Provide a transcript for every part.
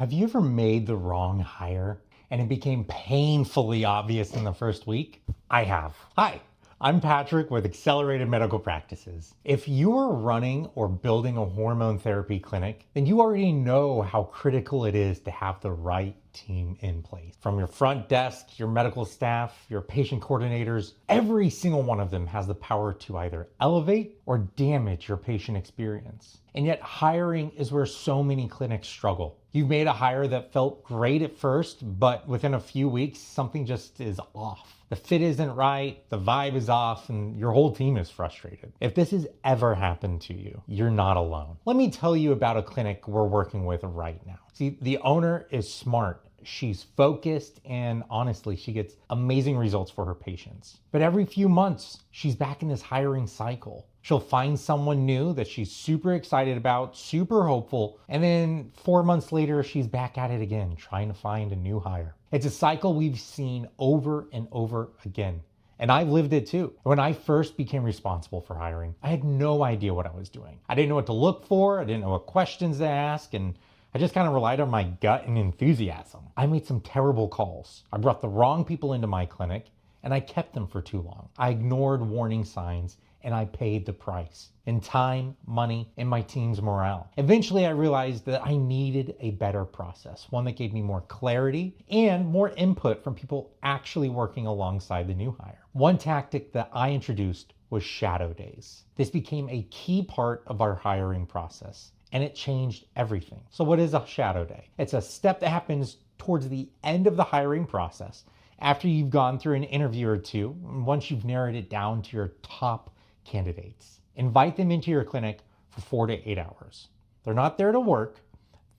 Have you ever made the wrong hire and it became painfully obvious in the first week? I have. Hi, I'm Patrick with Accelerated Medical Practices. If you are running or building a hormone therapy clinic, then you already know how critical it is to have the right team in place. From your front desk, your medical staff, your patient coordinators, every single one of them has the power to either elevate or damage your patient experience. And yet hiring is where so many clinics struggle. You've made a hire that felt great at first, but within a few weeks, something just is off. The fit isn't right, the vibe is off, and your whole team is frustrated. If this has ever happened to you, you're not alone. Let me tell you about a clinic we're working with right now. See, the owner is smart. She's focused, and honestly, she gets amazing results for her patients. But every few months, she's back in this hiring cycle. She'll find someone new that she's super excited about, super hopeful, and then 4 months later, she's back at it again, trying to find a new hire. It's a cycle we've seen over and over again. And I've lived it too. When I first became responsible for hiring, I had no idea what I was doing. I didn't know what to look for, I didn't know what questions to ask, and I just kind of relied on my gut and enthusiasm. I made some terrible calls. I brought the wrong people into my clinic, and I kept them for too long. I ignored warning signs, and I paid the price in time, money, and my team's morale. Eventually, I realized that I needed a better process, one that gave me more clarity and more input from people actually working alongside the new hire. One tactic that I introduced was shadow days. This became a key part of our hiring process, and it changed everything. So what is a shadow day? It's a step that happens towards the end of the hiring process, after you've gone through an interview or two, and once you've narrowed it down to your top candidates. Invite them into your clinic for 4 to 8 hours. They're not there to work,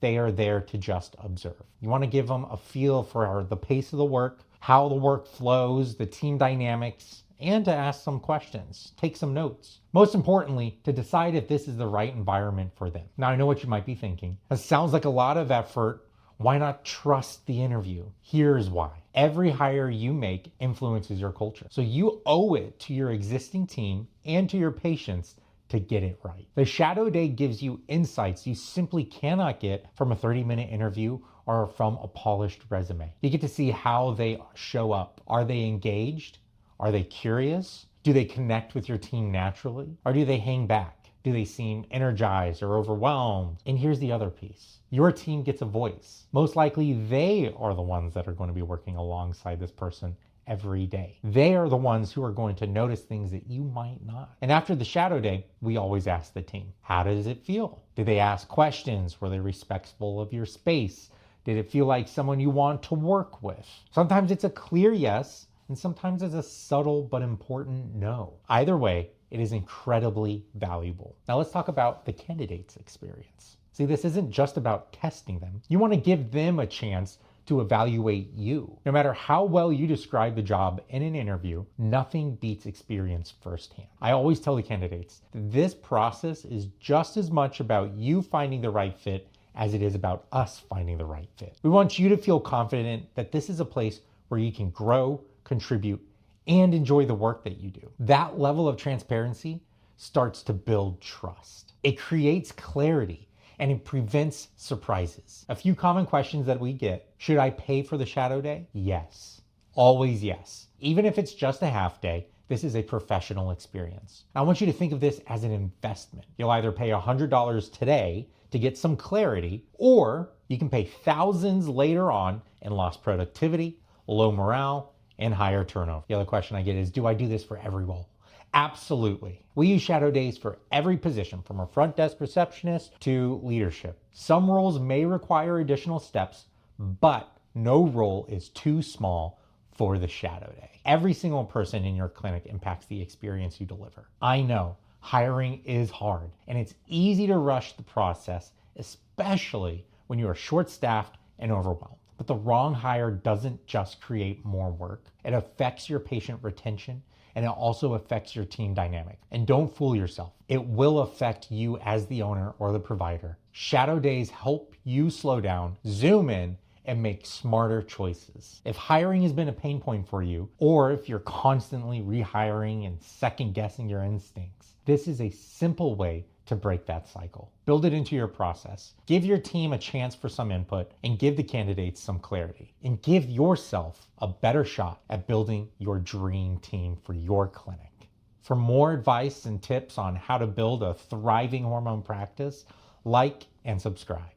they are there to just observe. You want to give them a feel for the pace of the work, how the work flows, the team dynamics, and to ask some questions, take some notes. Most importantly, to decide if this is the right environment for them. Now, I know what you might be thinking. That sounds like a lot of effort. Why not trust the interview? Here's why. Every hire you make influences your culture. So you owe it to your existing team and to your patients to get it right. The shadow day gives you insights you simply cannot get from a 30-minute interview or from a polished resume. You get to see how they show up. Are they engaged? Are they curious? Do they connect with your team naturally? Or do they hang back? Do they seem energized or overwhelmed? And here's the other piece. Your team gets a voice. Most likely they are the ones that are going to be working alongside this person every day. They are the ones who are going to notice things that you might not. And after the shadow day, we always ask the team, how does it feel? Did they ask questions? Were they respectful of your space? Did it feel like someone you want to work with? Sometimes it's a clear yes, and sometimes it's a subtle but important no. Either way, it is incredibly valuable. Now let's talk about the candidate's experience. See, this isn't just about testing them. You want to give them a chance to evaluate you. No matter how well you describe the job in an interview, nothing beats experience firsthand. I always tell the candidates, this process is just as much about you finding the right fit as it is about us finding the right fit. We want you to feel confident that this is a place where you can grow, contribute, and enjoy the work that you do. That level of transparency starts to build trust. It creates clarity and it prevents surprises. A few common questions that we get: should I pay for the shadow day? Yes, always yes. Even if it's just a half day, this is a professional experience. I want you to think of this as an investment. You'll either pay $100 today to get some clarity, or you can pay thousands later on and lost productivity, low morale, and higher turnover. The other question I get is, do I do this for every role? Absolutely. We use shadow days for every position, from a front desk receptionist to leadership. Some roles may require additional steps, but no role is too small for the shadow day. Every single person in your clinic impacts the experience you deliver. I know hiring is hard, and it's easy to rush the process, especially when you are short-staffed and overwhelmed. But the wrong hire doesn't just create more work. It affects your patient retention, and it also affects your team dynamic. And don't fool yourself. It will affect you as the owner or the provider. Shadow days help you slow down, zoom in, and make smarter choices. If hiring has been a pain point for you, or if you're constantly rehiring and second guessing your instincts, this is a simple way to break that cycle. Build it into your process. Give your team a chance for some input and give the candidates some clarity. And give yourself a better shot at building your dream team for your clinic. For more advice and tips on how to build a thriving hormone practice, like and subscribe.